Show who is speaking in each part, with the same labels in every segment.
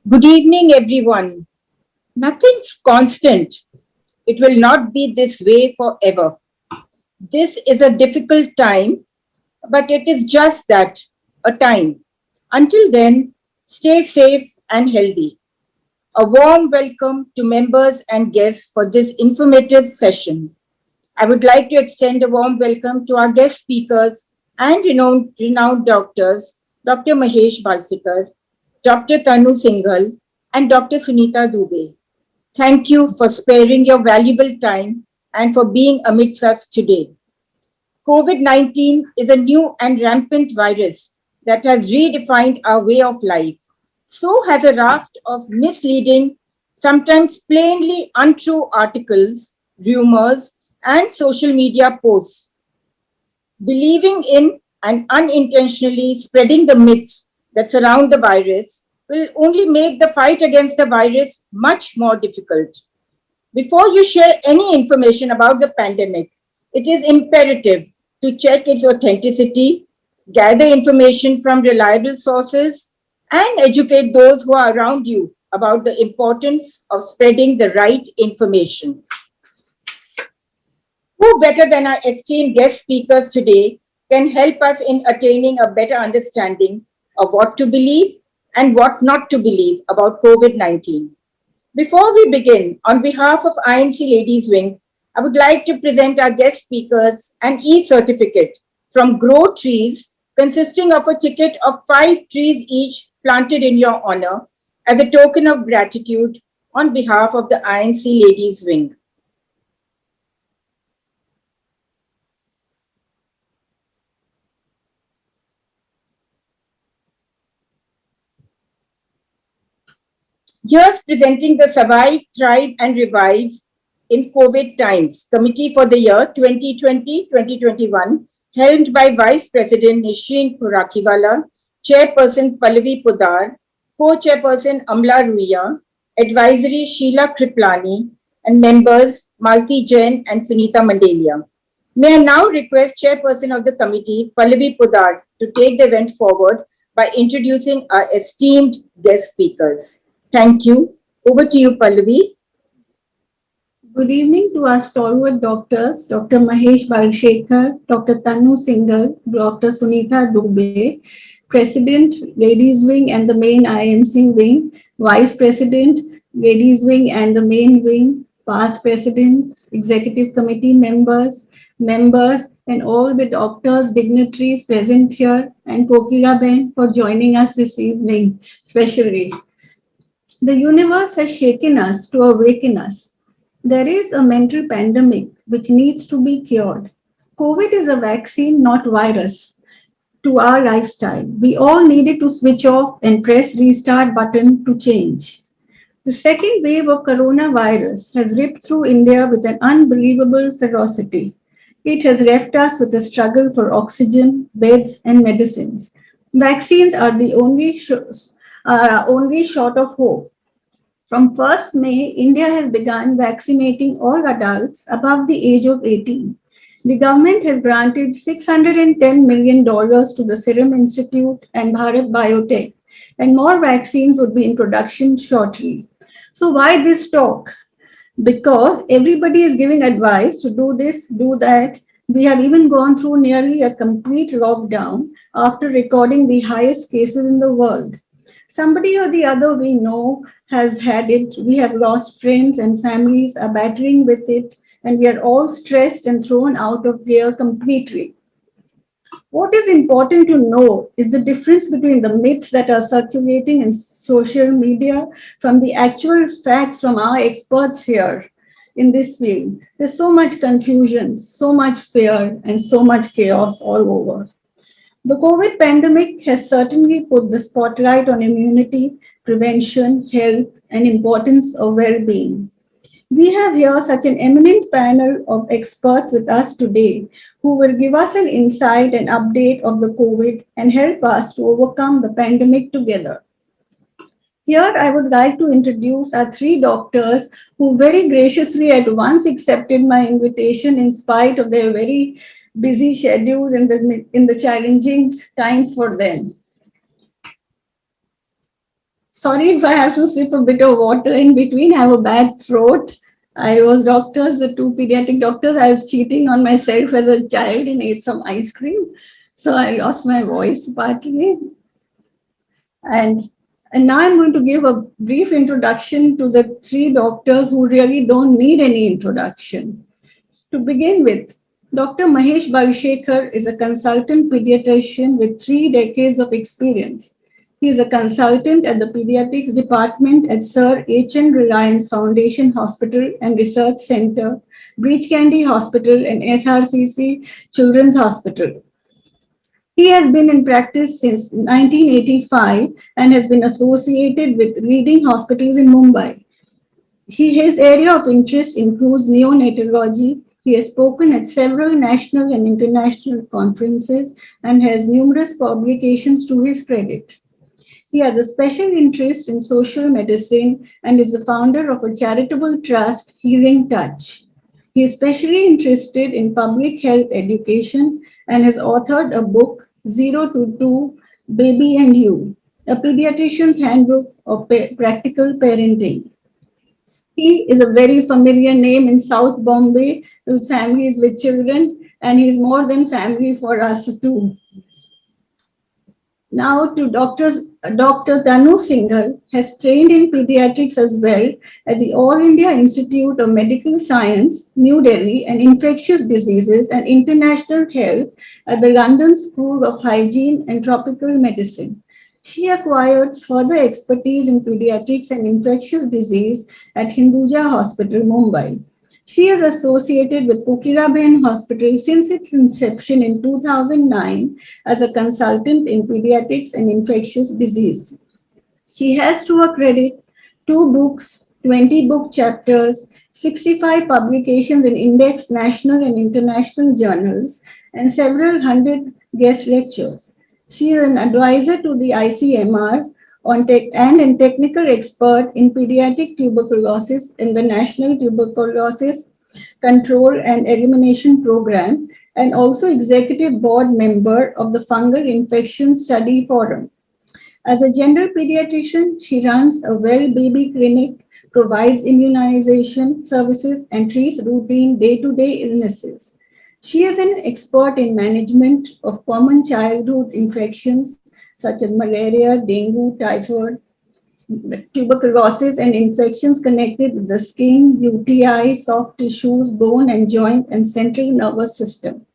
Speaker 1: Good evening, everyone. Nothing's constant. It will not be this way forever. This is a difficult time, but it is just that a time. Until then, stay safe and healthy. A warm welcome to members and guests for this informative session. I would like to extend a warm welcome to our guest speakers and renowned doctors, Dr. Mahesh Balsikar, Dr. Tanu Singhal, and Dr. Sunita Dubey. Thank you for sparing your valuable time and for being amidst us today. COVID 19 is a new and rampant virus that has redefined our way of life. So has a raft of misleading, sometimes plainly untrue articles, rumors, and social media posts. Believing in and unintentionally spreading the myths that surround the virus will only make the fight against the virus much more difficult. Before you share any information about the pandemic, it is imperative to check its authenticity, gather information from reliable sources, and educate those who are around you about the importance of spreading the right information. Who better than our esteemed guest speakers today can help us in attaining a better understanding of what to believe and what not to believe about COVID 19? Before we begin, on behalf of IMC Ladies Wing, I would like to present our guest speakers an e-certificate from Grow Trees, consisting of a ticket of 5 trees each planted in your honor as a token of gratitude on behalf of the IMC Ladies Wing. Here's presenting the Survive, Thrive and Revive in COVID Times Committee for the year 2020-2021, helmed by Vice President Nishrin Khurakiwala, Chairperson Pallavi Podar, Co-Chairperson Amla Ruia, Advisory Sheila Kriplani, and members Malti Jain and Sunita Mandelia. May I now request Chairperson of the committee, Pallavi Podar, to take the event forward by introducing our esteemed guest speakers. Thank you. Over to you, Pallavi.
Speaker 2: Good evening to our stalwart doctors, Dr. Mahesh Balshekar, Dr. Tanu Singhal, Dr. Sunita Dubey, President, Ladies Wing and the main IMC Wing, Vice President, Ladies Wing and the main wing, past presidents, executive committee members, and all the doctors, dignitaries present here, and Kokila Ben for joining us this evening, especially. The universe has shaken us to awaken us. There is a mental pandemic which needs to be cured. COVID is a vaccine, not virus, to our lifestyle. We all needed to switch off and press restart button to change. The second wave of coronavirus has ripped through India with an unbelievable ferocity. It has left us with a struggle for oxygen, beds, and medicines. Vaccines are the only shot of hope. From 1st May, India has begun vaccinating all adults above the age of 18. The government has granted $610 million to the Serum Institute and Bharat Biotech, and more vaccines would be in production shortly. So why this talk? Because everybody is giving advice to do this, do that. We have even gone through nearly a complete lockdown after recording the highest cases in the world. Somebody or the other we know has had it. We have lost friends and families are battling with it, and we are all stressed and thrown out of gear completely. What is important to know is the difference between the myths that are circulating in social media from the actual facts from our experts here in this field. There's so much confusion, so much fear, and so much chaos all over. The COVID pandemic has certainly put the spotlight on immunity, prevention, health, and importance of well-being. We have here such an eminent panel of experts with us today who will give us an insight and update of the COVID and help us to overcome the pandemic together. Here, I would like to introduce our three doctors who very graciously at once accepted my invitation in spite of their very busy schedules in the challenging times for them. Sorry if I have to sip a bit of water in between. I have a bad throat. I was doctors, the two pediatric doctors. I was cheating on myself as a child and ate some ice cream. So I lost my voice partly. And, and now I'm going to give a brief introduction to the three doctors who really don't need any introduction. To begin with, Dr. Mahesh Balshekar is a consultant pediatrician with 3 decades of experience. He is a consultant at the Pediatrics Department at Sir H.N. Reliance Foundation Hospital and Research Center, Breach Candy Hospital, and SRCC Children's Hospital. He has been in practice since 1985 and has been associated with leading hospitals in Mumbai. His area of interest includes neonatology. He has spoken at several national and international conferences and has numerous publications to his credit. He has a special interest in social medicine and is the founder of a charitable trust, Healing Touch. He is especially interested in public health education and has authored a book, 0 to 2, Baby and You, a pediatrician's handbook of practical parenting. He is a very familiar name in South Bombay, whose families with children, and he's more than family for us too. Now to Dr. Tanu Singhal has trained in pediatrics as well at the All India Institute of Medical Science, New Delhi, and Infectious Diseases and International Health at the London School of Hygiene and Tropical Medicine. She acquired further expertise in pediatrics and infectious disease at Hinduja Hospital, Mumbai. She is associated with Kokiraben Hospital since its inception in 2009 as a consultant in pediatrics and infectious disease. She has to her credit 2 books, 20 book chapters, 65 publications in index national and international journals, and several hundred guest lectures. She is an advisor to the ICMR and a technical expert in pediatric tuberculosis in the National Tuberculosis Control and Elimination Program, and also executive board member of the Fungal Infection Study Forum. As a general pediatrician, she runs a well baby clinic, provides immunization services, and treats routine day-to-day illnesses. She is an expert in management of common childhood infections such as malaria, dengue, typhoid, tuberculosis, and infections connected with the skin, UTI, soft tissues, bone and joint, and central nervous system.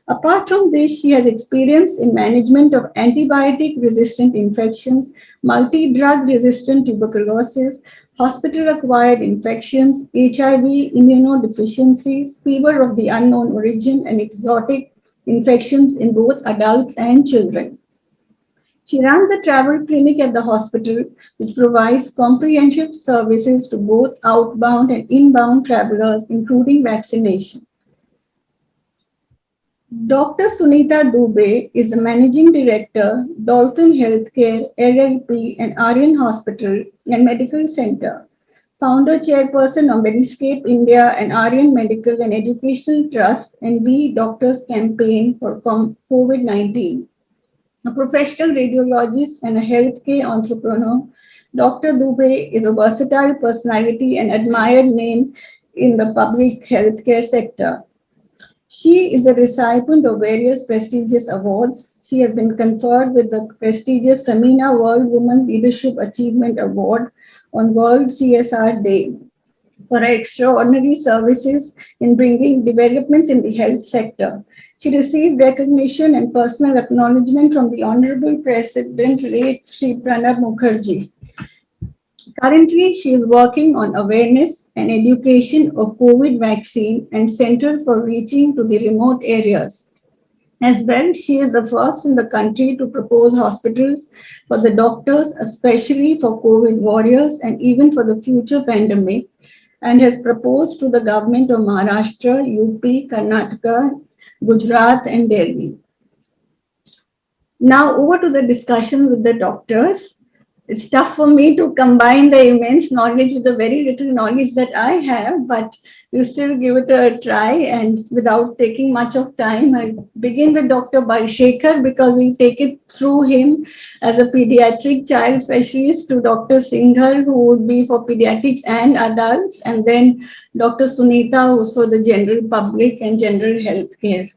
Speaker 2: Apart from this, she has experience in management of antibiotic-resistant infections, multi-drug resistant tuberculosis, hospital-acquired infections, HIV, immunodeficiencies, fever of the unknown origin, and exotic infections in both adults and children. She runs a travel clinic at the hospital, which provides comprehensive services to both outbound and inbound travelers, including vaccination. Dr. Sunita Dubey is the Managing Director, Dolphin Healthcare, LLP, and Aryan Hospital and Medical Center, Founder Chairperson of Mediscape India and Aryan Medical and Educational Trust and We Doctors Campaign for COVID-19. A professional radiologist and a healthcare entrepreneur, Dr. Dubey is a versatile personality and admired name in the public healthcare sector. She is a recipient of various prestigious awards. She has been conferred with the prestigious Femina World Women Leadership Achievement Award on World CSR Day for her extraordinary services in bringing developments in the health sector. She received recognition and personal acknowledgement from the Honorable President, late Sri Pranab Mukherjee. Currently, she is working on awareness and education of COVID vaccine and Center for Reaching to the Remote Areas. As well, she is the first in the country to propose hospitals for the doctors, especially for COVID warriors and even for the future pandemic, and has proposed to the government of Maharashtra, UP, Karnataka, Gujarat, and Delhi. Now over to the discussion with the doctors. it's tough for me to combine the immense knowledge with the very little knowledge that I have, but you still give it a try. And without taking much of time, I begin with Dr. Balshekar because we take it through him as a pediatric child specialist to Dr. Singhal, who would be for pediatrics and adults, and then Dr. Sunita, who's for the general public and general healthcare.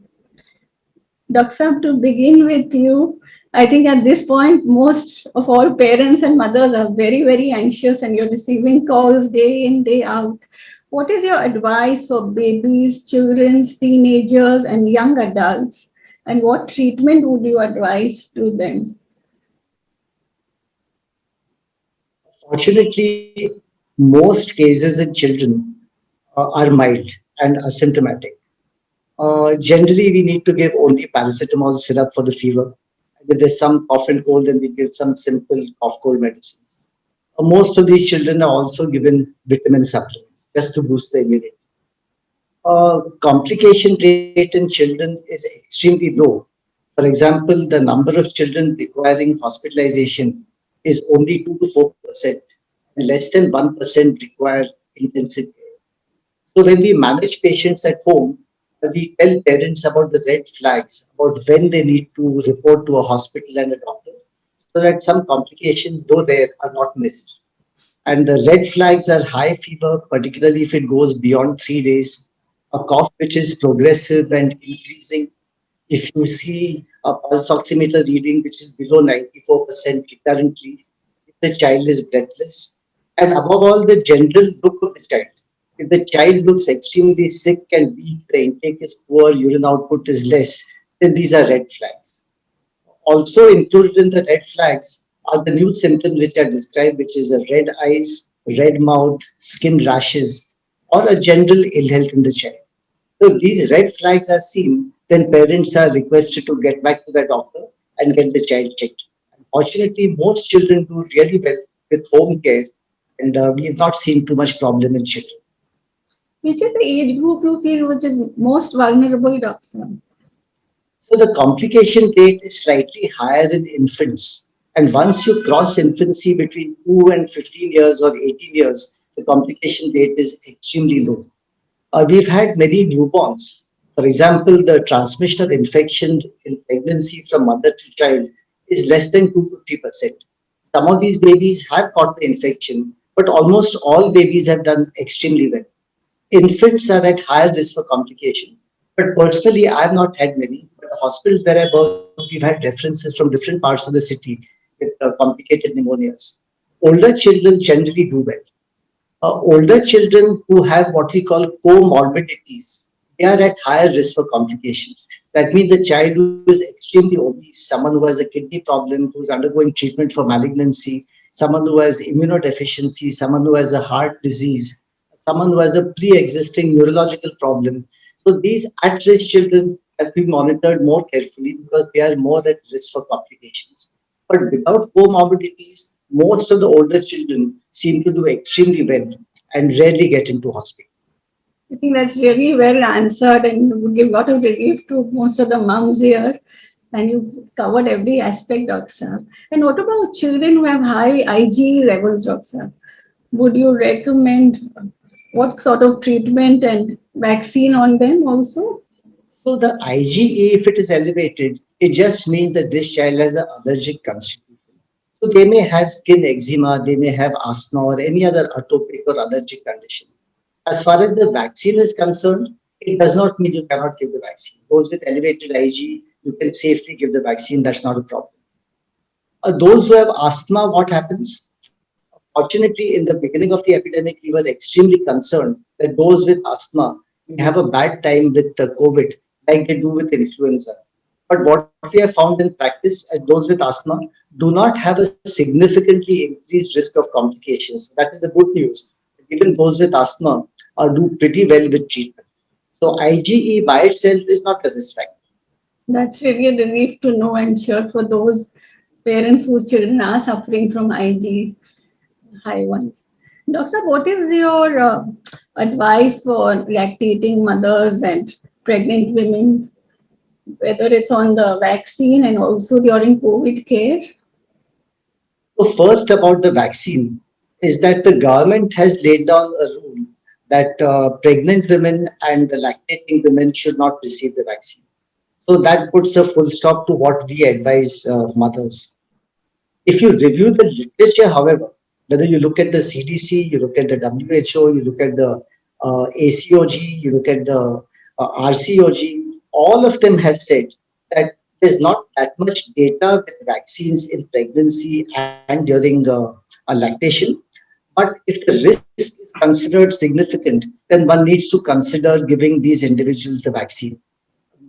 Speaker 2: Dr. Saab, to begin with you, I think at this point, most of all parents and mothers are very, very anxious and you're receiving calls day in, day out. What is your advice for babies, children, teenagers, and young adults? And what treatment would you advise to them?
Speaker 3: Fortunately, most cases in children are mild and asymptomatic. Generally, we need to give only paracetamol syrup for the fever. If there's some cough and cold, then we give some simple cough cold medicines. Most of these children are also given vitamin supplements just to boost the immunity. Complication rate in children is extremely low. For example, the number of children requiring hospitalization is only 2 to 4%, and less than 1% require intensive care. So when we manage patients at home, we tell parents about the red flags, about when they need to report to a hospital and a doctor, so that some complications, though rare, are not missed. And the red flags are high fever, particularly if it goes beyond 3 days, a cough which is progressive and increasing. If you see a pulse oximeter reading which is below 94% recurrently, if the child is breathless, and above all, the general look of the child. If the child looks extremely sick and weak, the intake is poor, urine output is less, then these are red flags. Also included in the red flags are the new symptoms which are described, which is a red eyes, red mouth, skin rashes, or a general ill health in the child. So if these red flags are seen, then parents are requested to get back to the doctor and get the child checked. Unfortunately, most children do really well with home care, and we have not seen too much problem in children.
Speaker 2: Which is the age group you feel which is most vulnerable, Doctor?
Speaker 3: So the complication rate is slightly higher in infants. And once you cross infancy between 2 and 15 years or 18 years, the complication rate is extremely low. We've had many newborns. For example, the transmission of infection in pregnancy from mother to child is less than 2 to 3%. Some of these babies have caught the infection, but almost all babies have done extremely well. Infants are at higher risk for complication. But personally, I have not had many. But the hospitals where I work, we've had references from different parts of the city with complicated pneumonias. Older children generally do well. Older children who have what we call comorbidities, they are at higher risk for complications. That means a child who is extremely obese, someone who has a kidney problem, who's undergoing treatment for malignancy, someone who has immunodeficiency, someone who has a heart disease, someone who has a pre-existing neurological problem. So these at-risk children have been monitored more carefully because they are more at risk for complications. But without comorbidities, most of the older children seem to do extremely well and rarely get into hospital.
Speaker 2: I think that's really well answered and would give a lot of relief to most of the moms here. And you covered every aspect, Doctor. And what about children who have high IgE levels, Doctor? Would you recommend what sort of treatment and vaccine on them also?
Speaker 3: So the IgE, if it is elevated, it just means that this child has an allergic constitution. So they may have skin eczema, they may have asthma or any other atopic or allergic condition. As far as the vaccine is concerned, it does not mean you cannot give the vaccine. Those with elevated IgE, you can safely give the vaccine. That's not a problem. Those who have asthma, what happens? Fortunately, in the beginning of the epidemic, we were extremely concerned that those with asthma may have a bad time with the COVID, like they do with influenza. But what we have found in practice, those with asthma do not have a significantly increased risk of complications. That is the good news. Even those with asthma do pretty well with treatment. So IgE by itself is not a risk factor.
Speaker 2: That's really a relief to know and sure for those parents whose children are suffering from IgE high ones. Doctor, what is your advice for lactating mothers and pregnant women, whether it's on the vaccine and also during COVID care?
Speaker 3: So first about the vaccine is that the government has laid down a rule that pregnant women and lactating women should not receive the vaccine. So that puts a full stop to what we advise mothers. If you review the literature, however, whether you look at the CDC, you look at the WHO, you look at the ACOG, you look at the RCOG, all of them have said that there's not that much data with vaccines in pregnancy and during lactation. But if the risk is considered significant, then one needs to consider giving these individuals the vaccine.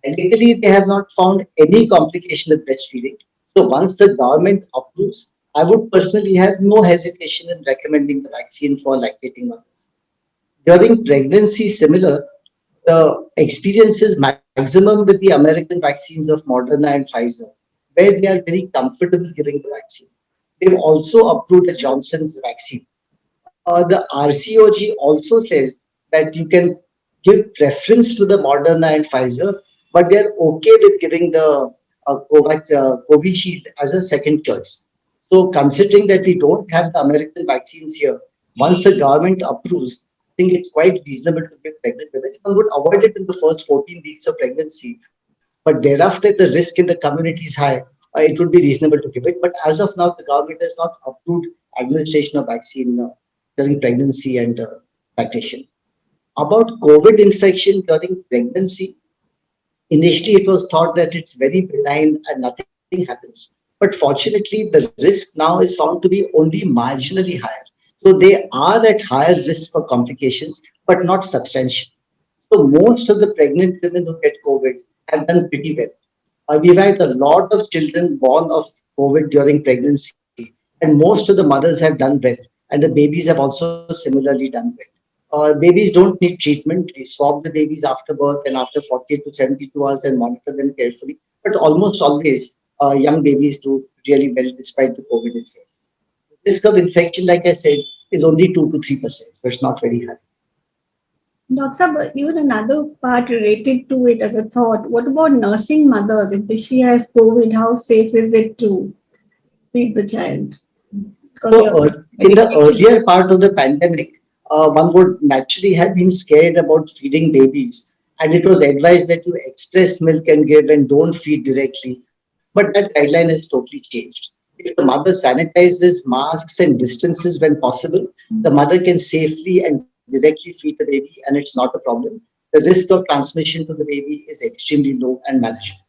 Speaker 3: Medically, they have not found any complication with breastfeeding. So once the government approves, I would personally have no hesitation in recommending the vaccine for lactating mothers. During pregnancy, similar, the experience is maximum with the American vaccines of Moderna and Pfizer, where they are very comfortable giving the vaccine. They've also approved the Johnson's vaccine. The RCOG also says that you can give preference to the Moderna and Pfizer, but they're okay with giving the Covishield as a second choice. So, considering that we don't have the American vaccines here, once the government approves, I think it's quite reasonable to give pregnant women. One would avoid it in the first 14 weeks of pregnancy, but thereafter the risk in the community is high. It would be reasonable to give it. But as of now, the government has not approved administration of vaccine during pregnancy and lactation. About COVID infection during pregnancy, initially it was thought that it's very benign and nothing happens. But fortunately, the risk now is found to be only marginally higher. So they are at higher risk for complications, but not substantial. So most of the pregnant women who get COVID have done pretty well. We've had a lot of children born of COVID during pregnancy, and most of the mothers have done well, and the babies have also similarly done well. Babies don't need treatment. We swab the babies after birth and after 48 to 72 hours and monitor them carefully. But almost always, young babies do really well despite the COVID infection. The risk of infection, like I said, is only 2 to 3%, so it's not very high.
Speaker 2: Dr. Sab, even another part related to it as a thought, what about nursing mothers? If she has COVID, how safe is it to feed the child?
Speaker 3: So, in the earlier part of the pandemic, one would naturally have been scared about feeding babies, and it was advised that you express milk and give and don't feed directly. But that guideline has totally changed. If the mother sanitizes, masks, and distances when possible, the mother can safely and directly feed the baby, and it's not a problem. The risk of transmission to the baby is extremely low and manageable.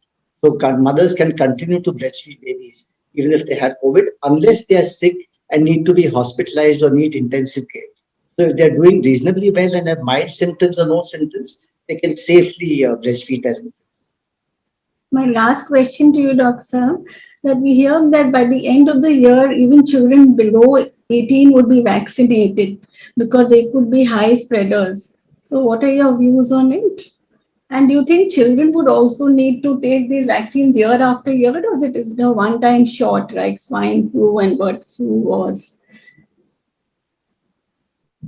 Speaker 3: So, mothers can continue to breastfeed babies even if they have COVID, unless they are sick and need to be hospitalized or need intensive care. So if they're doing reasonably well and have mild symptoms or no symptoms, they can safely breastfeed their infants.
Speaker 2: My last question to you, Doctor, that we hear that by the end of the year, even children below 18 would be vaccinated because they could be high spreaders. So what are your views on it? And do you think children would also need to take these vaccines year after year, or it is a one-time shot like swine flu and bird flu was?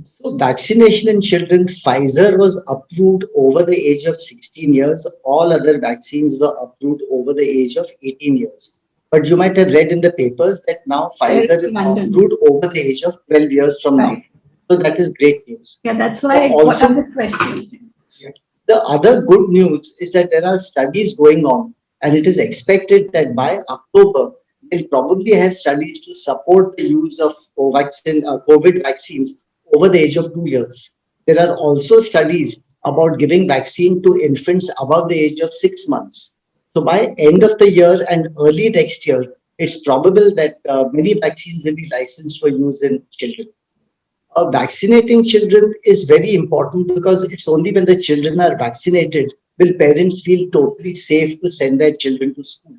Speaker 3: So vaccination in children, Pfizer was approved over the age of 16 years. All other vaccines were approved over the age of 18 years. But you might have read in the papers that now Pfizer is approved over the age of 12 years from now. So that is great news.
Speaker 2: Yeah, that's why I got up the question.
Speaker 3: The other good news is that there are studies going on, and it is expected that by October, we'll probably have studies to support the use of COVID vaccines over the age of 2 years. There are also studies about giving vaccine to infants above the age of 6 months. So by end of the year and early next year, it's probable that many vaccines will be licensed for use in children. Vaccinating children is very important because it's only when the children are vaccinated will parents feel totally safe to send their children to school.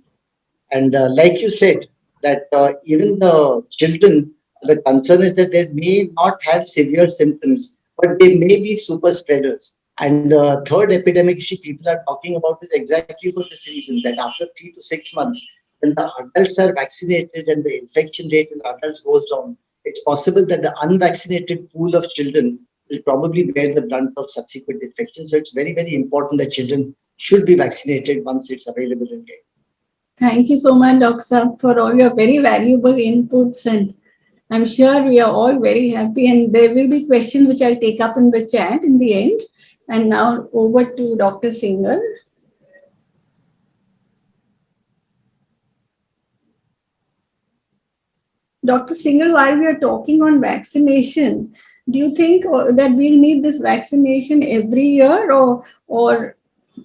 Speaker 3: And like you said, that even the children, the concern is that they may not have severe symptoms, but they may be super spreaders. And the third epidemic people are talking about is exactly for this reason, that after 3 to 6 months, when the adults are vaccinated and the infection rate in adults goes down, it's possible that the unvaccinated pool of children will probably bear the brunt of subsequent infections. So it's very, very important that children should be vaccinated once it's available in care.
Speaker 2: Thank you so much, Dr. for all your very valuable inputs, and I'm sure we are all very happy. And there will be questions which I'll take up in the chat in the end. And now over to Dr. Singhal. Dr. Singhal, while we are talking on vaccination, do you think that we'll need this vaccination every year, or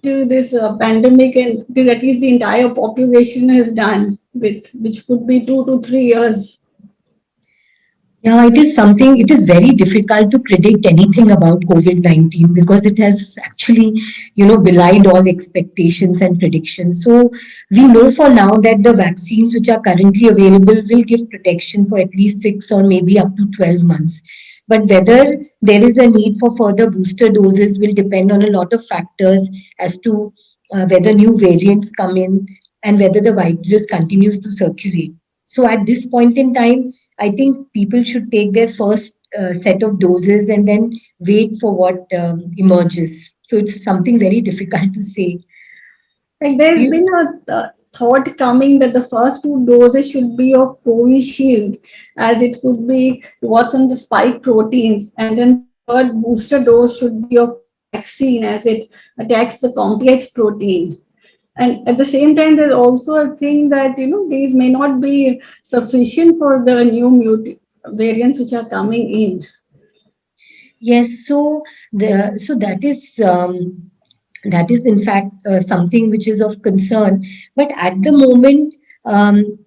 Speaker 2: till this pandemic and till at least the entire population is done with, which could be 2 to 3 years?
Speaker 4: Yeah, it is very difficult to predict anything about COVID-19 because it has actually, belied all expectations and predictions. So we know for now that the vaccines which are currently available will give protection for at least 6 or maybe up to 12 months. But whether there is a need for further booster doses will depend on a lot of factors as to whether new variants come in and whether the virus continues to circulate. So at this point in time, I think people should take their first set of doses and then wait for what emerges. So it's something very difficult to say.
Speaker 2: Like there's
Speaker 4: You,
Speaker 2: been a thought coming that the first 2 doses should be of Covishield, as it could be what's on the spike proteins, and then third booster dose should be of vaccine, as it attacks the complex protein. And at the same time, there's also a thing that these may not be sufficient for the new variants which are coming in.
Speaker 4: yes, so that is in fact something which is of concern. But at the moment,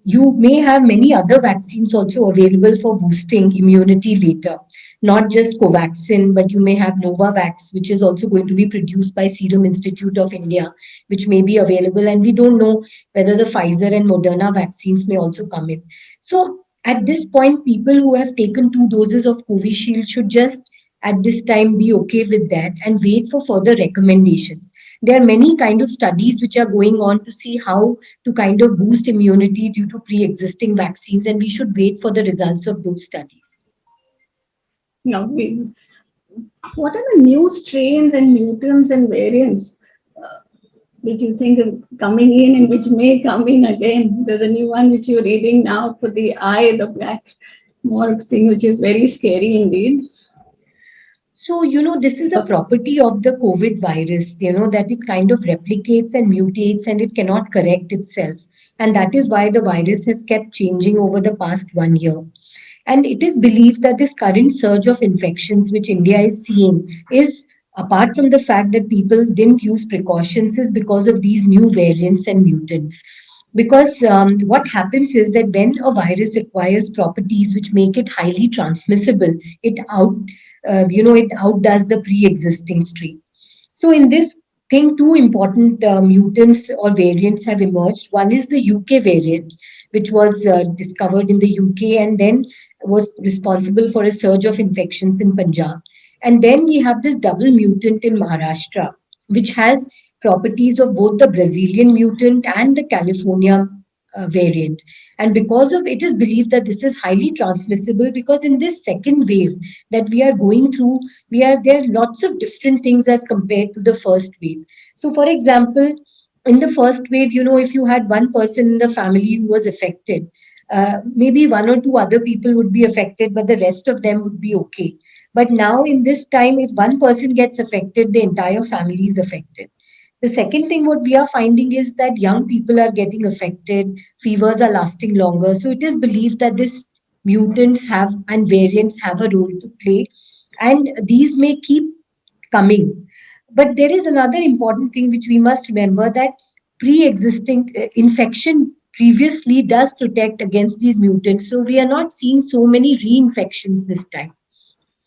Speaker 4: you may have many other vaccines also available for boosting immunity later. Not just Covaxin, but you may have Novavax, which is also going to be produced by Serum Institute of India, which may be available. And we don't know whether the Pfizer and Moderna vaccines may also come in. So at this point, people who have taken 2 doses of Covishield should just at this time be okay with that and wait for further recommendations. There are many kind of studies which are going on to see how to kind of boost immunity due to pre-existing vaccines, and we should wait for the results of those studies.
Speaker 2: Now, what are the new strains and mutants and variants which you think are coming in and which may come in again? There's a new one which you're reading now for the eye, the black morph thing, which is very scary indeed.
Speaker 4: So, this is a property of the COVID virus, that it kind of replicates and mutates and it cannot correct itself. And that is why the virus has kept changing over the past 1 year. And it is believed that this current surge of infections which India is seeing is, apart from the fact that people didn't use precautions, is because of these new variants and mutants. Because what happens is that when a virus acquires properties which make it highly transmissible, it outdoes the pre-existing strain. So in this thing, two important mutants or variants have emerged. One is the UK variant, which was discovered in the UK and then was responsible for a surge of infections in Punjab. And then we have this double mutant in Maharashtra, which has properties of both the Brazilian mutant and the California variant. And because of it is believed that this is highly transmissible because in this second wave that we are going through, there are lots of different things as compared to the first wave. So, for example, in the first wave, if you had one person in the family who was affected, maybe one or two other people would be affected, but the rest of them would be okay. But now in this time, if one person gets affected, the entire family is affected. The second thing what we are finding is that young people are getting affected, fevers are lasting longer. So it is believed that this mutants have and variants have a role to play, and these may keep coming. But there is another important thing which we must remember that pre-existing infection previously does protect against these mutants. So we are not seeing so many reinfections this time.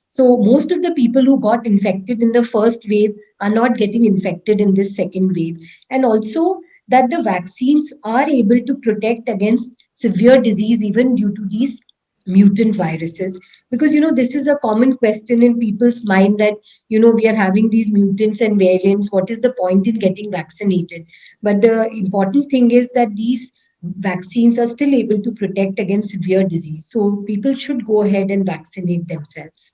Speaker 4: So most of the people who got infected in the first wave are not getting infected in this second wave. And also that the vaccines are able to protect against severe disease even due to these mutant viruses. Because, this is a common question in people's mind that, we are having these mutants and variants. What is the point in getting vaccinated? But the important thing is that these vaccines are still able to protect against severe disease. So people should go ahead and vaccinate themselves.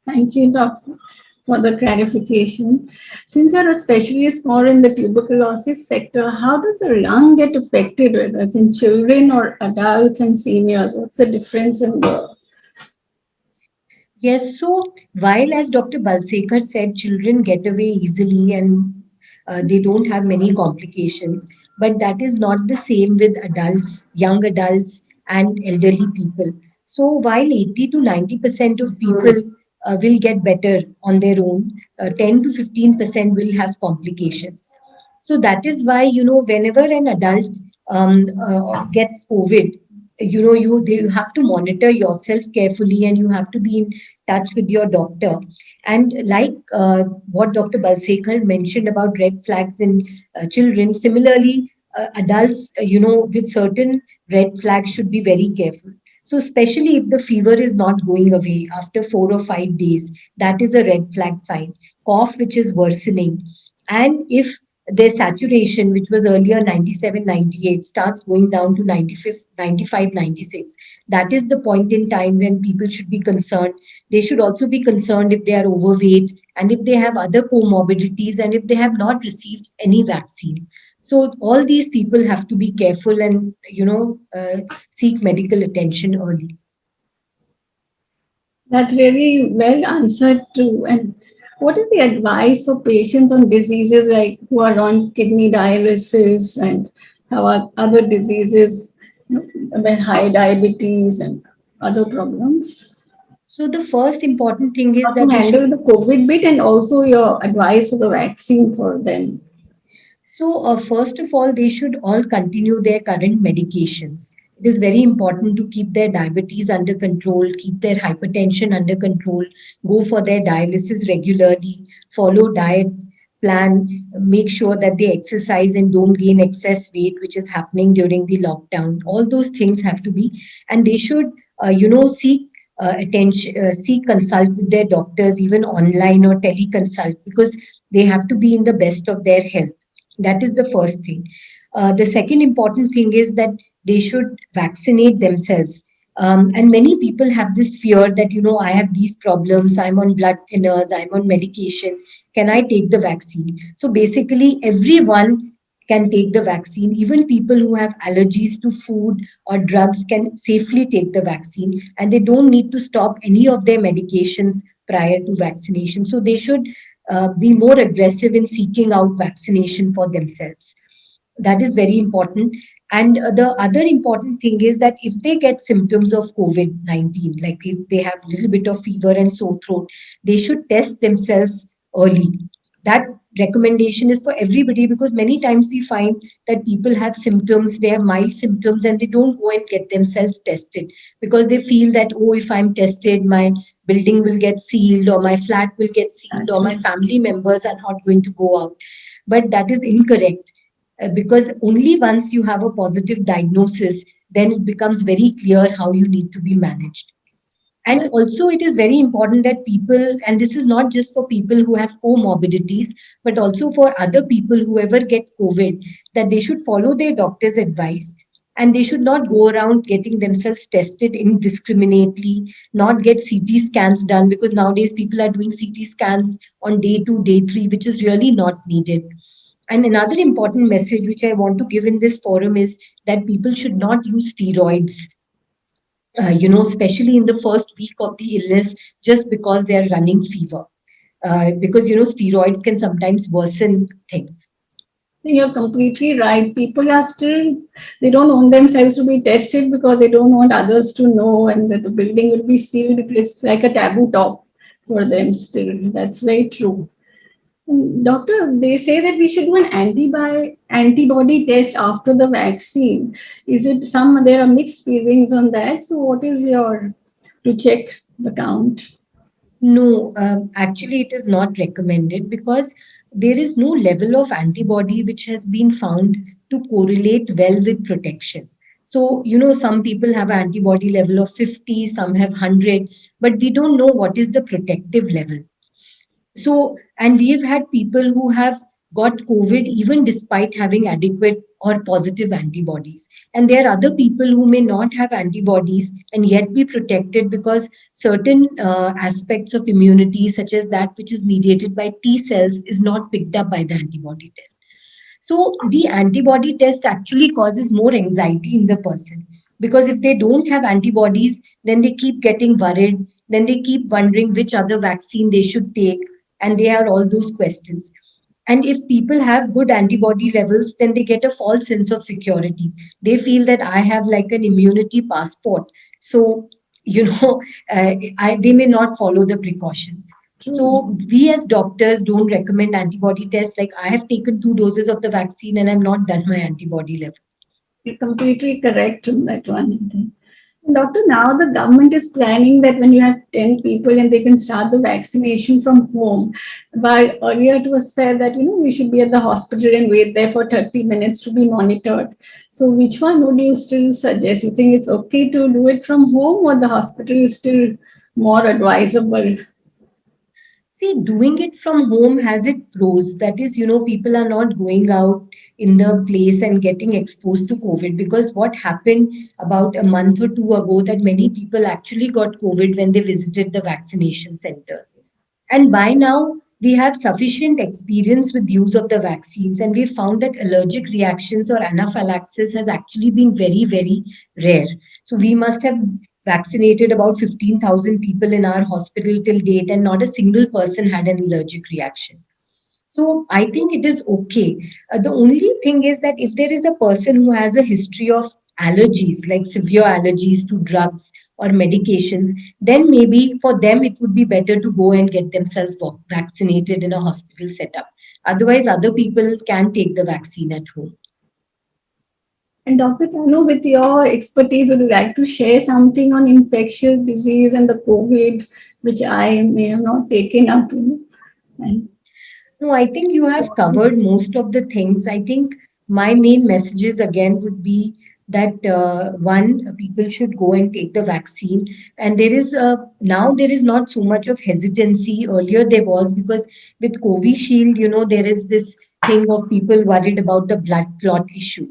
Speaker 2: Thank you, Doctor. for the clarification. Since you're a specialist more in the tuberculosis sector, how does the lung get affected, whether it's in children or adults and seniors? What's the difference in the...
Speaker 4: Yes, so while, as Dr. Balsekar said, children get away easily and they don't have many complications, but that is not the same with adults, young adults, and elderly people. So while 80 to 90% of people will get better on their own, 10 to 15% will have complications. So that is why, whenever an adult gets COVID, you have to monitor yourself carefully and you have to be in touch with your doctor. And like what Dr. Balsekar mentioned about red flags in children, similarly, adults, with certain red flags should be very careful. So, especially if the fever is not going away after 4 or 5 days, that is a red flag sign. Cough, which is worsening. And if their saturation, which was earlier 97, 98, starts going down to 95, 95, 96, that is the point in time when people should be concerned. They should also be concerned if they are overweight and if they have other comorbidities and if they have not received any vaccine. So all these people have to be careful and seek medical attention early.
Speaker 2: That's really well answered too. And what is the advice for patients on diseases like who are on kidney dialysis and have other diseases, high diabetes and other problems?
Speaker 4: So the first important thing is
Speaker 2: How
Speaker 4: that
Speaker 2: to
Speaker 4: they should.
Speaker 2: handle the COVID bit and also your advice for the vaccine for them.
Speaker 4: So, first of all, they should all continue their current medications. It is very important to keep their diabetes under control, keep their hypertension under control, go for their dialysis regularly, follow diet plan, make sure that they exercise and don't gain excess weight, which is happening during the lockdown. All those things have to be, and they should, seek attention, seek consult with their doctors, even online or teleconsult, because they have to be in the best of their health. That is the first thing. The second important thing is that they should vaccinate themselves. And many people have this fear that, I have these problems, I'm on blood thinners, I'm on medication. Can I take the vaccine? So basically, everyone can take the vaccine. Even people who have allergies to food or drugs can safely take the vaccine, and they don't need to stop any of their medications prior to vaccination. So they should be more aggressive in seeking out vaccination for themselves. That is very important. And the other important thing is that if they get symptoms of COVID-19, like if they have a little bit of fever and sore throat, they should test themselves early. That recommendation is for everybody, because many times we find that people have symptoms, they have mild symptoms, and they don't go and get themselves tested because they feel that, oh, if I'm tested, my building will get sealed, or my flat will get sealed, or my family members are not going to go out. But that is incorrect, because only once you have a positive diagnosis, then it becomes very clear how you need to be managed. And also, it is very important that people, and this is not just for people who have comorbidities, but also for other people who ever get COVID, that they should follow their doctor's advice and they should not go around getting themselves tested indiscriminately, not get CT scans done, because nowadays people are doing CT scans on day 2, day 3, which is really not needed. And another important message which I want to give in this forum is that people should not use steroids, especially in the first week of the illness, just because they are running fever. Because, steroids can sometimes worsen things.
Speaker 2: You're completely right. People are still, they don't want themselves to be tested because they don't want others to know, and that the building will be sealed. It's like a taboo talk for them still. That's very true. Doctor, they say that we should do an antibody test after the vaccine. Is it there are mixed feelings on that? So what is to check the count?
Speaker 4: No, actually, it is not recommended because there is no level of antibody which has been found to correlate well with protection. So, some people have antibody level of 50, some have 100, but we don't know what is the protective level. So, and we've had people who have got COVID even despite having adequate or positive antibodies. And there are other people who may not have antibodies and yet be protected because certain aspects of immunity, such as that which is mediated by T cells, is not picked up by the antibody test. So the antibody test actually causes more anxiety in the person, because if they don't have antibodies, then they keep getting worried, then they keep wondering which other vaccine they should take, and they have all those questions. And if people have good antibody levels, then they get a false sense of security. They feel that I have like an immunity passport. So, you know, they may not follow the precautions. So we as doctors don't recommend antibody tests. Like I have taken 2 doses of the vaccine and I've not done my antibody level.
Speaker 2: You're completely correct on that one, I think. Doctor, now the government is planning that when you have 10 people and they can start the vaccination from home. While earlier it was said that, we should be at the hospital and wait there for 30 minutes to be monitored. So which one would you still suggest? You think it's okay to do it from home, or the hospital is still more advisable?
Speaker 4: See, doing it from home has its pros. That is, people are not going out in the place and getting exposed to COVID, because what happened about a month or two ago, that many people actually got COVID when they visited the vaccination centers. And by now, we have sufficient experience with use of the vaccines, and we found that allergic reactions or anaphylaxis has actually been very, very rare. So we must have vaccinated about 15,000 people in our hospital till date, and not a single person had an allergic reaction. So I think it is okay. The only thing is that if there is a person who has a history of allergies, like severe allergies to drugs or medications, then maybe for them it would be better to go and get themselves vaccinated in a hospital setup. Otherwise, other people can take the vaccine at home.
Speaker 2: And Dr. Kanu, with your expertise, would you like to share something on infectious disease and the COVID, which I may have not taken up? And
Speaker 4: No, I think you have covered most of the things. I think my main messages again would be that one, people should go and take the vaccine. And there is now there is not so much of hesitancy. Earlier there was, because with Covishield, there is this thing of people worried about the blood clot issue,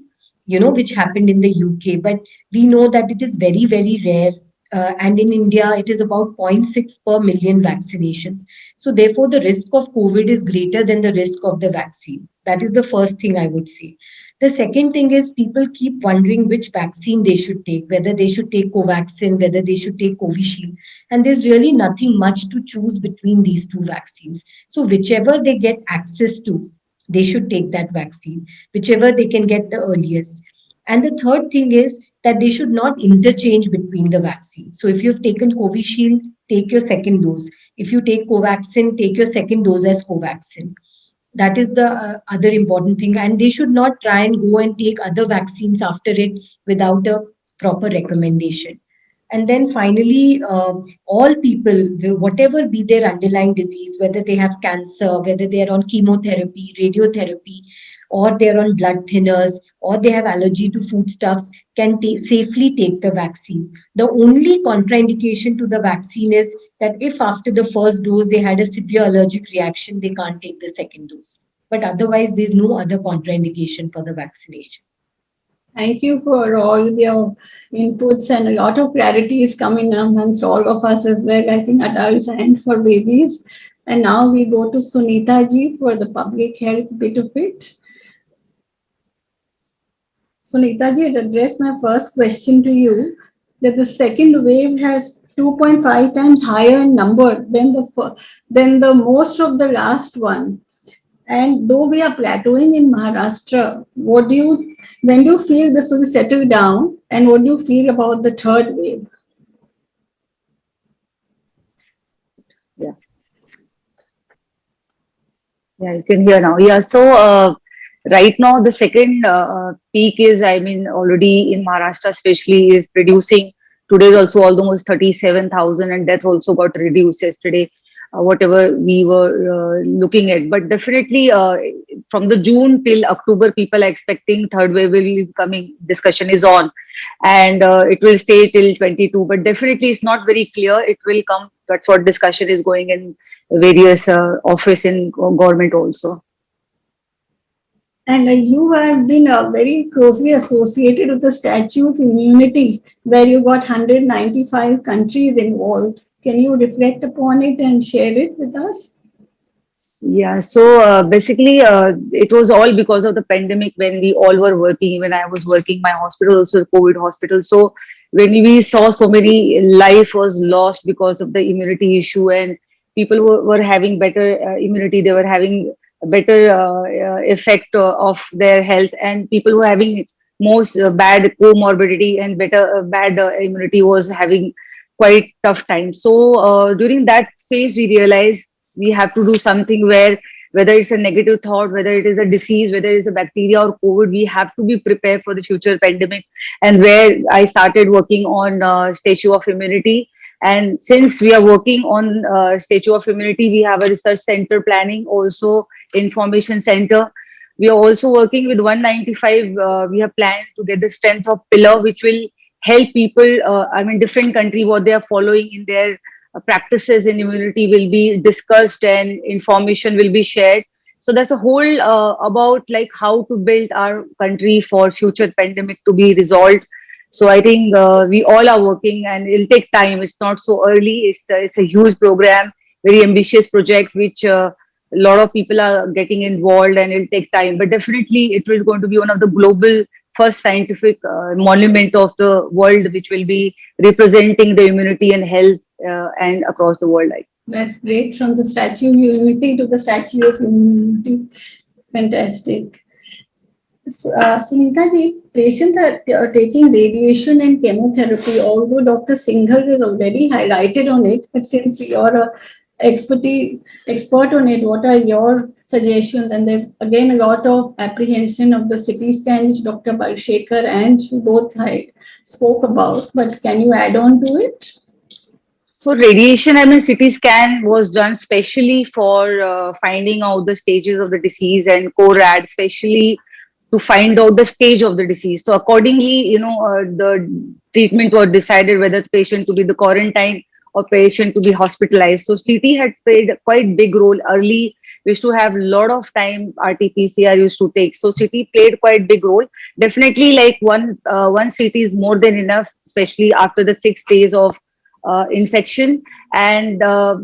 Speaker 4: which happened in the UK. But we know that it is very, very rare. And in India, it is about 0.6 per million vaccinations. So therefore, the risk of COVID is greater than the risk of the vaccine. That is the first thing I would say. The second thing is people keep wondering which vaccine they should take, whether they should take Covaxin, whether they should take Covishield. And there's really nothing much to choose between these two vaccines. So whichever they get access to, they should take that vaccine, whichever they can get the earliest. And the third thing is that they should not interchange between the vaccines. So if you've taken Covishield, take your second dose. If you take Covaxin, take your second dose as Covaxin. That is the other important thing. And they should not try and go and take other vaccines after it without a proper recommendation. And then finally, all people, whatever be their underlying disease, whether they have cancer, whether they are on chemotherapy, radiotherapy, or they're on blood thinners, or they have allergy to foodstuffs, can safely take the vaccine. The only contraindication to the vaccine is that if after the first dose they had a severe allergic reaction, they can't take the second dose. But otherwise, there's no other contraindication for the vaccination.
Speaker 2: thank you for all your inputs, and a lot of clarity is coming amongst all of us as well, I think adults and for babies. And now we go to Sunita ji for the public health bit of it. Sunita ji, to address my first question to you, that the second wave has 2.5 times higher number than the most of the last one. And though we are plateauing in Maharashtra, when do you feel this will settle down, and what do you feel about the third wave?
Speaker 5: Yeah, you can hear now. Yeah, so right now the second peak is, I mean, already in Maharashtra, especially, is reducing. Today is also almost 37,000, and death also got reduced yesterday. Whatever we were looking at, but definitely from the June till October, people are expecting third wave will be coming. Discussion is on, and it will stay till 22. But definitely, it's not very clear. It will come. That's what discussion is going in various office in government also.
Speaker 2: And you have been very closely associated with the Statue of Unity, where you got 195 countries involved. Can you reflect upon it and share it with us?
Speaker 5: Yeah, so basically, it was all because of the pandemic when we all were working. Even I was working, my hospital also COVID hospital. So when we saw so many life was lost because of the immunity issue, and people were having better immunity, they were having a better effect of their health, and people were having most bad comorbidity and better bad immunity was having quite tough time. So during that phase, we realized we have to do something where whether it's a negative thought, whether it is a disease, whether it's a bacteria or COVID, we have to be prepared for the future pandemic. And where I started working on Statue of Immunity. And since we are working on Statue of Immunity, we have a research center planning, also information center. We are also working with 195. We have planned to get the strength of pillar, which will help people. Different country what they are following in their practices in immunity will be discussed and information will be shared. So that's a whole about like how to build our country for future pandemic to be resolved. So I think we all are working and it'll take time. It's not so early. It's a huge program, very ambitious project, which a lot of people are getting involved and it'll take time. But definitely it is going to be one of the global first scientific monument of the world, which will be representing the immunity and health and across the world.
Speaker 2: That's great. From the Statue of Unity to the Statue of Immunity. Fantastic. So, Sunita ji, patients are taking radiation and chemotherapy, although Dr. Singhal has already highlighted on it. But since you're a expert on it, what are your suggestions? And there's again a lot of apprehension of the CT scan, which Dr. Balshekar and she both spoke about. But can you add on to it?
Speaker 5: So radiation, CT scan was done specially for finding out the stages of the disease, and CORAD especially to find out the stage of the disease. So accordingly, the treatment was decided whether the patient to be the quarantine or patient to be hospitalized. So CT had played a quite big role early. We used to have a lot of time RT-PCR used to take. So CT played quite big role. Definitely, like one CT is more than enough, especially after the 6 days of infection. And the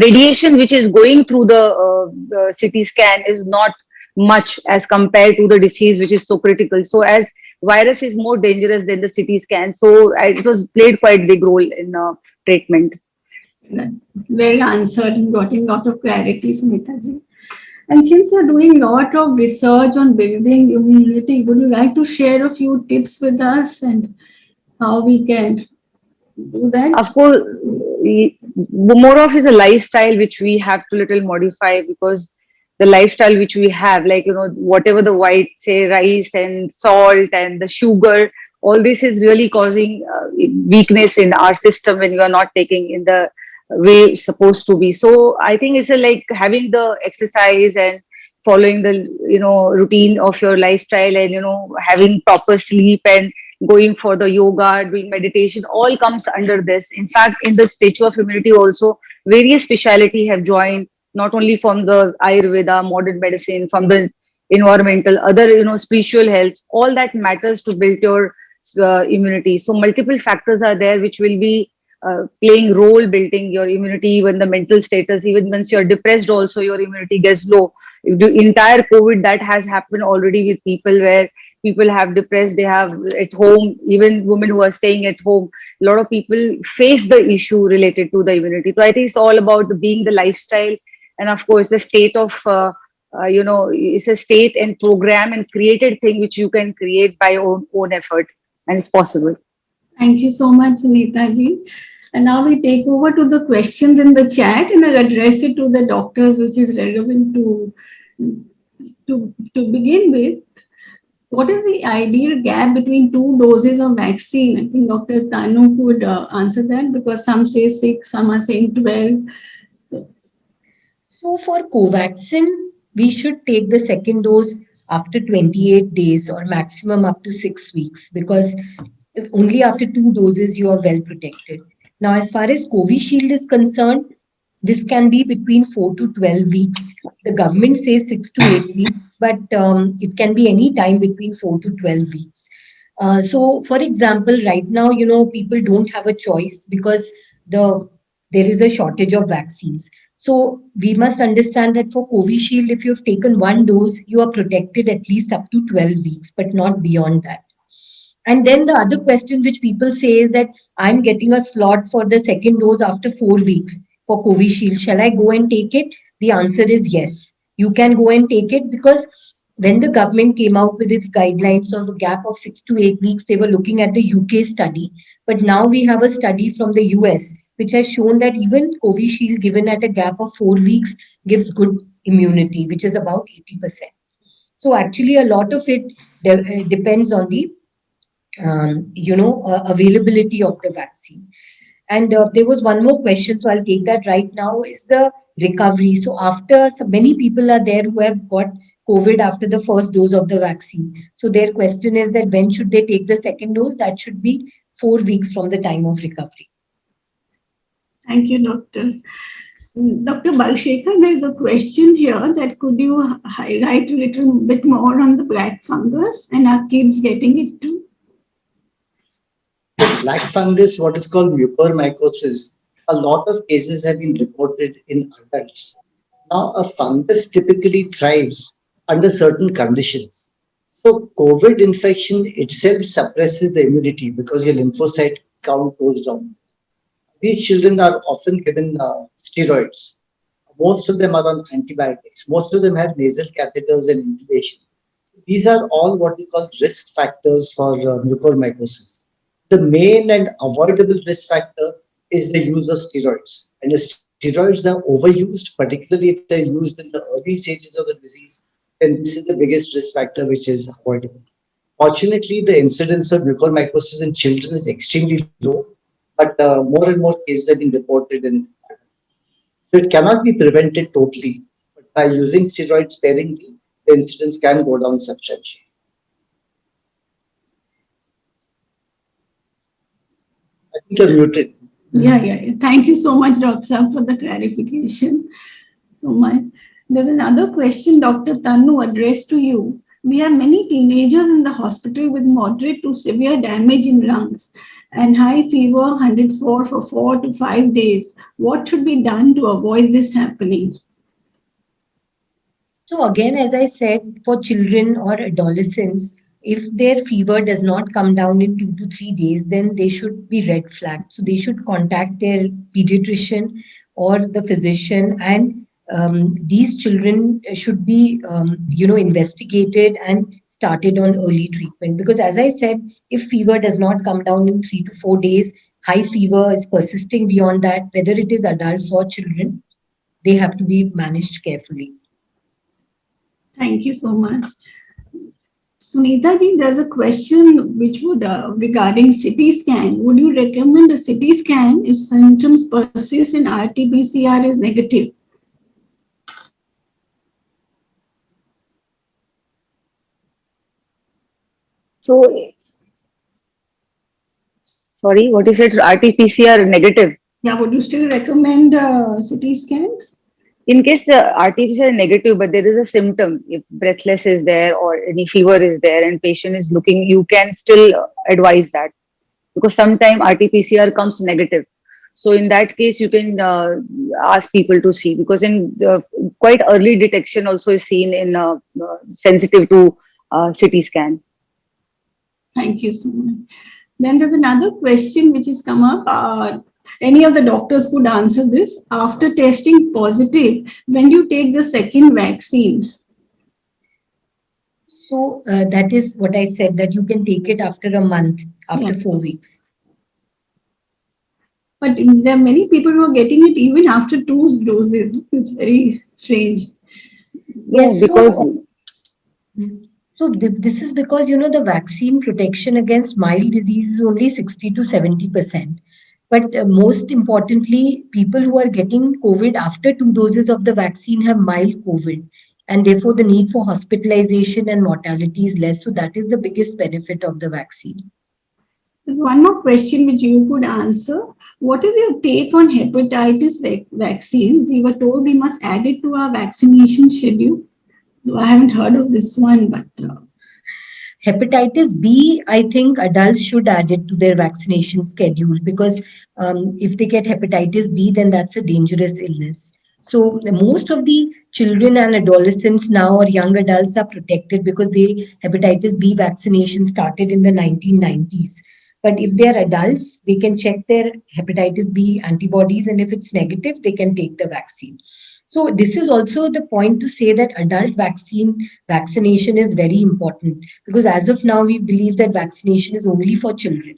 Speaker 5: radiation which is going through the CT scan is not much as compared to the disease which is so critical. So as virus is more dangerous than the CT scan, so it was played quite big role in treatment.
Speaker 2: That's very answered and got a lot of clarity, Sunita ji. And since you're doing a lot of research on building immunity, would you like to share a few tips with us and how we can do that?
Speaker 5: Of course, more of is a lifestyle which we have to little modify, because the lifestyle which we have, like, whatever the white, say, rice and salt and the sugar, all this is really causing weakness in our system when you are not taking in the way it's supposed to be. So I think it's like having the exercise and following the, routine of your lifestyle, and, having proper sleep and going for the yoga, doing meditation, all comes under this. In fact, in the Statue of Immunity also, various specialty have joined, not only from the Ayurveda, modern medicine, from the environmental, other, spiritual health, all that matters to build your immunity. So multiple factors are there which will be playing role building your immunity, even the mental status. Even once you're depressed also, your immunity gets low. The entire COVID, that has happened already with people, where people have depressed, they have at home, even women who are staying at home, a lot of people face the issue related to the immunity. So I think it's all about being the lifestyle, and of course the state of it's a state and program and created thing which you can create by own effort, and it's possible.
Speaker 2: Thank you so much, Sunita ji. And now we take over to the questions in the chat, and I'll address it to the doctors, which is relevant to begin with. What is the ideal gap between 2 doses of vaccine? I think Dr. Tanu could answer that, because some say 6, some are saying 12.
Speaker 4: So for Covaxin, we should take the second dose after 28 days or maximum up to 6 weeks, because only after 2 doses you are well protected. Now, as far as Covishield is concerned, This can be between 4 to 12 weeks. The government says 6 to 8 weeks, but it can be any time between 4 to 12 weeks. So, for example, right now, people don't have a choice because the there is a shortage of vaccines. So we must understand that for Covishield, if you've taken one dose, you are protected at least up to 12 weeks, but not beyond that. And then the other question which people say is that I'm getting a slot for the second dose after 4 weeks for Covishield. Shall I go and take it? The answer is yes. You can go and take it because when the government came out with its guidelines of a gap of 6 to 8 weeks, they were looking at the UK study. But now we have a study from the US which has shown that even Covishield given at a gap of 4 weeks gives good immunity, which is about 80%. So actually, a lot of it depends on the availability of the vaccine. And there was one more question, so I'll take that right now. Is the recovery? So after so many people are there who have got COVID after the first dose of the vaccine. So their question is that when should they take the second dose? That should be 4 weeks from the time of recovery.
Speaker 2: Thank you, Doctor. Dr. Balshekhar, there's a question here that could you highlight a little bit more on the black fungus and are kids getting it too?
Speaker 3: Black fungus, what is called mucormycosis, a lot of cases have been reported in adults. Now, a fungus typically thrives under certain conditions. So, COVID infection itself suppresses the immunity because your lymphocyte count goes down. These children are often given steroids. Most of them are on antibiotics. Most of them have nasal catheters and intubation. These are all what we call risk factors for mucormycosis. The main and avoidable risk factor is the use of steroids. And if steroids are overused, particularly if they're used in the early stages of the disease, then this is the biggest risk factor which is avoidable. Fortunately, the incidence of mucormycosis in children is extremely low, but more and more cases have been reported in adults. So it cannot be prevented totally, but by using steroids sparingly, the incidence can go down substantially. I think you're muted.
Speaker 2: Yeah. Thank you so much, Roxanne, for the clarification. There's another question, Dr. Tanu, addressed to you. We have many teenagers in the hospital with moderate to severe damage in lungs and high fever, 104 for 4 to 5 days. What should be done to avoid this happening?
Speaker 4: So again, as I said, for children or adolescents, if their fever does not come down in 2 to 3 days, then they should be red flagged. So they should contact their pediatrician or the physician, and these children should be, investigated and started on early treatment. Because as I said, if fever does not come down in 3 to 4 days, high fever is persisting beyond that, whether it is adults or children, they have to be managed carefully.
Speaker 2: Thank you so much. Sunita ji, there's a question which would regarding CT scan. Would you recommend a CT scan if symptoms persist and RT-PCR is negative?
Speaker 5: So, sorry, what you said, RT-PCR negative?
Speaker 2: Yeah, would you still recommend CT scan?
Speaker 5: In case the RT-PCR is negative, but there is a symptom, if breathless is there or any fever is there and patient is looking, you can still advise that. Because sometimes RT-PCR comes negative. So in that case, you can ask people to see, because in quite early detection also is seen in sensitive to CT scan.
Speaker 2: Thank you so much. Then there's another question which has come up. Any of the doctors could answer this. After testing positive, when you take the second vaccine?
Speaker 4: So that is what I said, that you can take it after a month, after 4 weeks.
Speaker 2: But there are many people who are getting it even after 2 doses. It's very strange.
Speaker 5: Yes, because...
Speaker 4: So this is because, the vaccine protection against mild disease is only 60 to 70%. But most importantly, people who are getting COVID after 2 doses of the vaccine have mild COVID. And therefore, the need for hospitalization and mortality is less. So that is the biggest benefit of the vaccine.
Speaker 2: There's one more question which you could answer. What is your take on hepatitis vaccines? We were told we must add it to our vaccination schedule. Though I haven't heard of this one, but
Speaker 4: Hepatitis B, I think adults should add it to their vaccination schedule because if they get hepatitis B, then that's a dangerous illness. So most of the children and adolescents now or young adults are protected because the hepatitis B vaccination started in the 1990s. But if they are adults, they can check their hepatitis B antibodies, and if it's negative, they can take the vaccine. So this is also the point to say that adult vaccination is very important because as of now we believe that vaccination is only for children,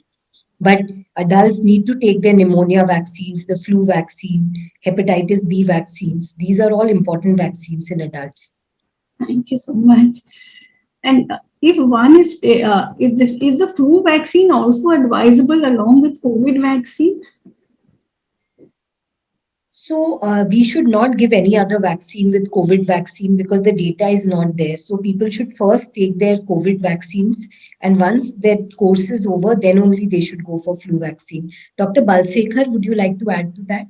Speaker 4: but adults need to take their pneumonia vaccines, the flu vaccine, hepatitis B vaccines. These are all important vaccines in adults.
Speaker 2: thank you so much. And if one is the flu vaccine also advisable along with COVID vaccine?
Speaker 4: So we should not give any other vaccine with COVID vaccine because the data is not there. So people should first take their COVID vaccines, and once their course is over, then only they should go for flu vaccine. Dr. Balsekar, would you like to add to that?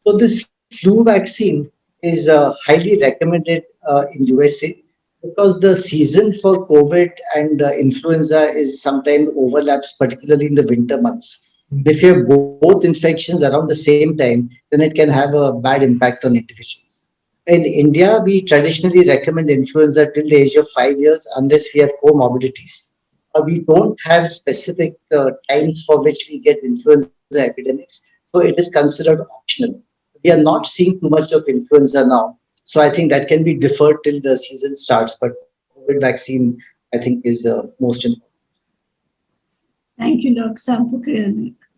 Speaker 3: So this flu vaccine is highly recommended in USA because the season for COVID and influenza is sometimes overlaps, particularly in the winter months. If you have both infections around the same time, then it can have a bad impact on individuals. In India, we traditionally recommend influenza till the age of 5 years unless we have comorbidities. We don't have specific times for which we get influenza epidemics, so it is considered optional. We are not seeing too much of influenza now, so I think that can be deferred till the season starts. But COVID vaccine, I think, is most important.
Speaker 2: Thank you, Dr. Sam, for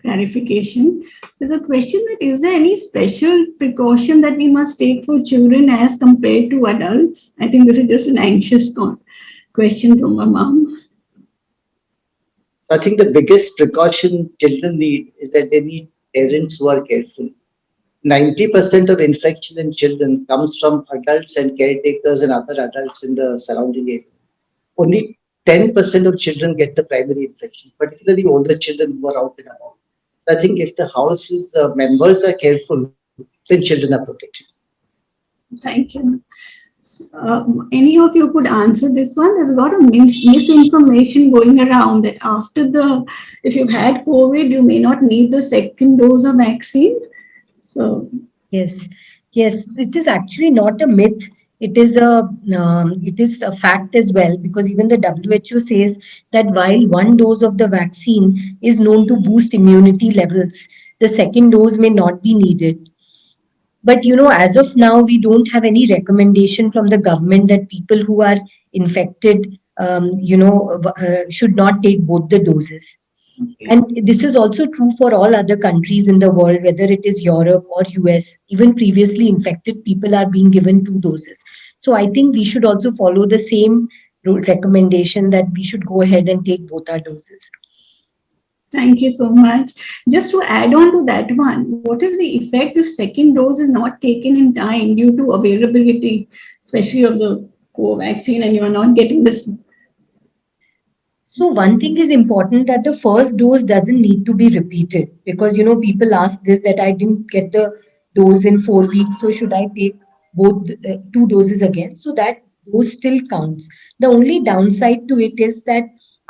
Speaker 2: clarification. There's a question that is there any special precaution that we must take for children as compared to adults? I think this is just an anxious question from my mom.
Speaker 3: I think the biggest precaution children need is that they need parents who are careful. 90% of infection in children comes from adults and caretakers and other adults in the surrounding area. Only 10% of children get the primary infection, particularly older children who are out and about. I think if the house's members are careful, then children are protected.
Speaker 2: Thank you. Any of you could answer this one? There's a lot of misinformation going around that if you've had COVID, you may not need the second dose of vaccine. So
Speaker 4: yes, it is actually not a myth. It is a fact as well because even the WHO says that while one dose of the vaccine is known to boost immunity levels, the second dose may not be needed. But as of now, we don't have any recommendation from the government that people who are infected, should not take both the doses. And this is also true for all other countries in the world, whether it is Europe or US. Even previously infected people are being given 2 doses. So I think we should also follow the same recommendation that we should go ahead and take both our doses.
Speaker 2: Thank you so much. Just to add on to that one, what is the effect if second dose is not taken in time due to availability, especially of the vaccine, and you are not getting this?
Speaker 4: So one thing is important that the first dose doesn't need to be repeated because, people ask this that I didn't get the dose in 4 weeks. So should I take both 2 doses again? So that dose still counts. The only downside to it is that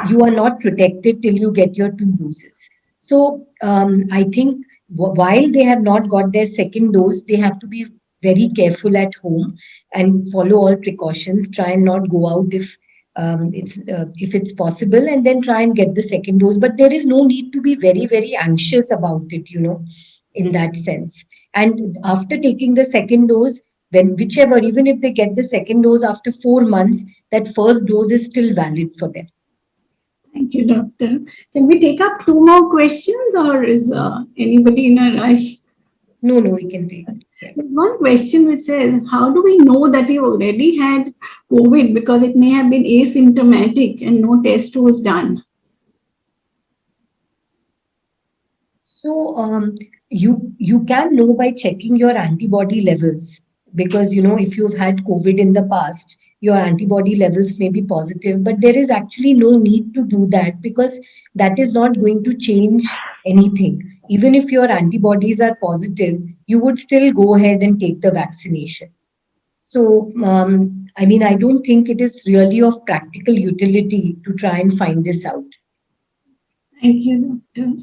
Speaker 4: you are not protected till you get your 2 doses. So I think while they have not got their second dose, they have to be very careful at home and follow all precautions. Try and not go out if it's possible, and then try and get the second dose. But there is no need to be very, very anxious about it, in that sense. And after taking the second dose, even if they get the second dose after 4 months, that first dose is still valid for them.
Speaker 2: Thank you, Doctor. Can we take up 2 more questions, or is anybody in a rush?
Speaker 4: No, we can take it. Yeah.
Speaker 2: One question which says, how do we know that we already had COVID because it may have been asymptomatic and no test was done?
Speaker 4: So you can know by checking your antibody levels because, if you've had COVID in the past, your antibody levels may be positive, but there is actually no need to do that because that is not going to change anything. Even if your antibodies are positive, you would still go ahead and take the vaccination. So, I don't think it is really of practical utility to try and find this out.
Speaker 2: Thank you, Doctor.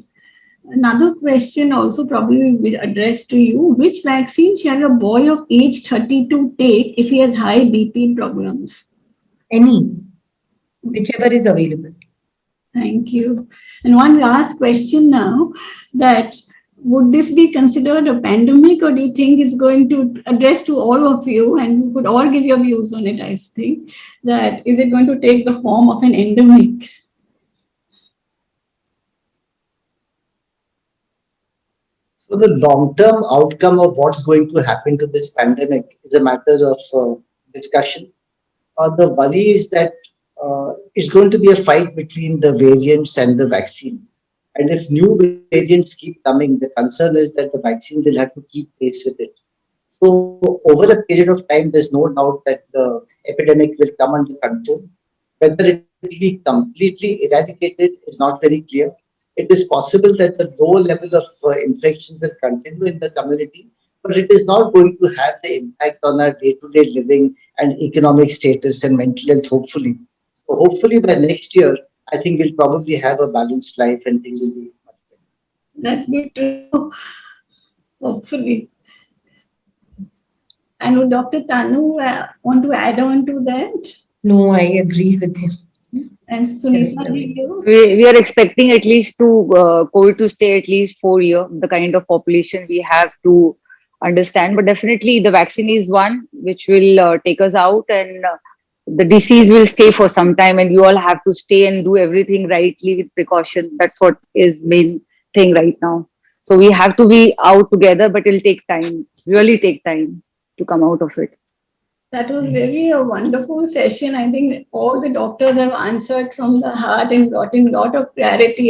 Speaker 2: Another question also probably will be addressed to you. Which vaccine shall a boy of age 32 take if he has high BP problems?
Speaker 4: Any, whichever is available.
Speaker 2: Thank you. And one last question now, that would this be considered a pandemic, or do you think it's going to address to all of you, and you could all give your views on it, I think, that is it going to take the form of an endemic?
Speaker 3: So the long-term outcome of what's going to happen to this pandemic is a matter of discussion. The worry is that it's going to be a fight between the variants and the vaccine. And if new variants keep coming, the concern is that the vaccine will have to keep pace with it. So over a period of time, there's no doubt that the epidemic will come under control. Whether it will be completely eradicated is not very clear. It is possible that the low level of infections will continue in the community, but it is not going to have the impact on our day-to-day living and economic status and mental health, hopefully. So hopefully by next year, I think we'll probably have a balanced life and things will be much better.
Speaker 2: That's good to know. Hopefully. And would Dr. Tanu want to add on to that?
Speaker 4: No, I agree with him.
Speaker 2: And Sunita, you?
Speaker 5: We are expecting at least COVID to stay at least 4 years, the kind of population we have to understand. But definitely the vaccine is one which will take us out, and the disease will stay for some time, and we all have to stay and do everything rightly with precaution. That's what is main thing right now. So we have to be out together, but it'll take time, really take time to come out of it.
Speaker 2: That was really a wonderful session. I think all the doctors have answered from the heart and brought in a lot of clarity